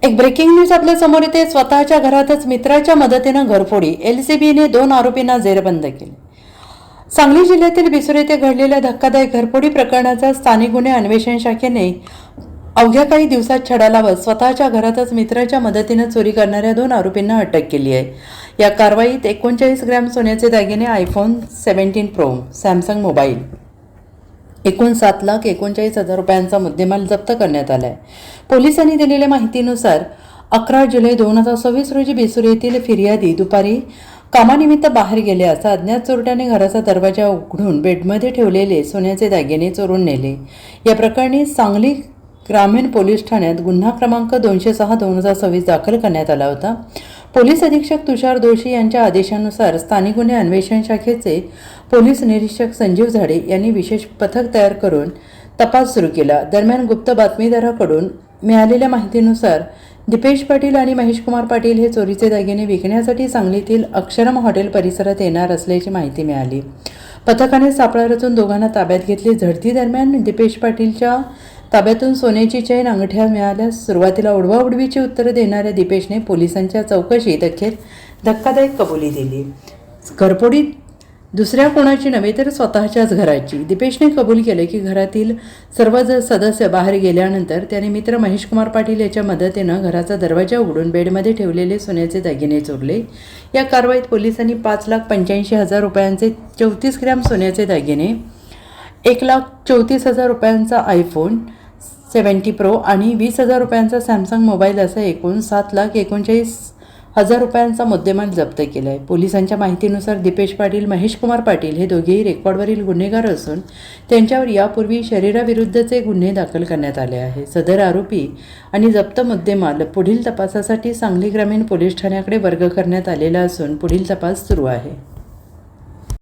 एक breaking news आपल्या समोर येते। स्वतःच्या घरातच मित्राच्या मदतीनं घरफोडी, एलसीबीने 2 आरोपींना जेरबंद केले। सांगली जिल्ह्यातील बिसुर येथे घडलेल्या धक्कादायक घरफोडी प्रकरणाचा स्थानिक गुन्हे अन्वेषण शाखेने अवघ्या काही दिवसात छडा लावत स्वतःच्या घरातच मित्राच्या मदतीनं चोरी करणाऱ्या 2 आरोपींना अटक केली आहे। या कारवाईत 39 ग्रॅम सोन्याचे दागिने, आयफोन 17 प्रो, सॅमसंग मोबाईल, एकूण 7,39,000 रुपयांचा मुद्देमाल जप्त करण्यात आला आहे। पोलिसांनी दिलेल्या माहितीनुसार 11 जुलै 2026 रोजी बिसुर येथील फिर्यादी दुपारी कामानिमित्त बाहेर गेले असता अज्ञात चोरट्याने घराचा दरवाजा उघडून बेडमध्ये ठेवलेले सोन्याचे दागिने चोरून नेले। या प्रकरणी सांगली ग्रामीण पोलीस ठाण्यात गुन्हा क्रमांक 206/2026 दाखल करण्यात आला होता। पोलीस अधीक्षक तुषार दोशी यांच्या आदेशानुसार स्थानिक गुन्हे अन्वेषण शाखेचे पोलीस निरीक्षक संजीव झाडे यांनी विशेष पथक तयार करून तपास सुरू केला। दरम्यान गुप्त बातमीदाराकडून मिळालेल्या माहितीनुसार दीपेश पाटील आणि महेश कुमार पाटील हे चोरीचे दागिने विकण्यासाठी सांगलीतील अक्षरम हॉटेल परिसरात येणार असल्याची माहिती मिळाली। पथकाने सापळा रचून दोघांना ताब्यात घेतले। झडती दरम्यान दीपेश पाटीलच्या ताब्यातून सोन्याची चैन, अंगठ्या मिळाल्यास सुरुवातीला उडवाउडवीची उत्तरं देणाऱ्या दीपेशने पोलिसांच्या चौकशीत अखेर धक्कादायक कबुली दिली। घरफोडीत दुसऱ्या कोणाची नव्हे तर स्वतःच्याच घराची। दीपेशने कबूल केले की घरातील सर्व सदस्य बाहेर गेल्यानंतर त्याने मित्र महेश कुमार पाटील याच्या मदतीनं घराचा दरवाजा उघडून बेडमध्ये ठेवलेले सोन्याचे दागिने चोरले। या कारवाईत पोलिसांनी 5,85,000 रुपयांचे 34 ग्रॅम सोन्याचे दागिने, 1,34,000 रुपयांचा आयफोन 17 प्रो आणि 20,000 रुपयांचा सॅमसंग मोबाईल असा एकूण 7,39,000 रुपयांचा मुद्देमाल जप्त केला आहे। पोलिसांच्या माहितीनुसार दीपेश पाटील, महेश कुमार पाटील हे दोघेही रेकॉर्डवरील गुन्हेगार असून त्यांच्यावर यापूर्वी शरीराविरुद्धचे गुन्हे दाखल करण्यात आले आहे। सदर आरोपी आणि जप्त मुद्देमाल पुढील तपासासाठी सांगली ग्रामीण पोलीस ठाण्याकडे वर्ग करण्यात आलेला असून पुढील तपास सुरू आहे।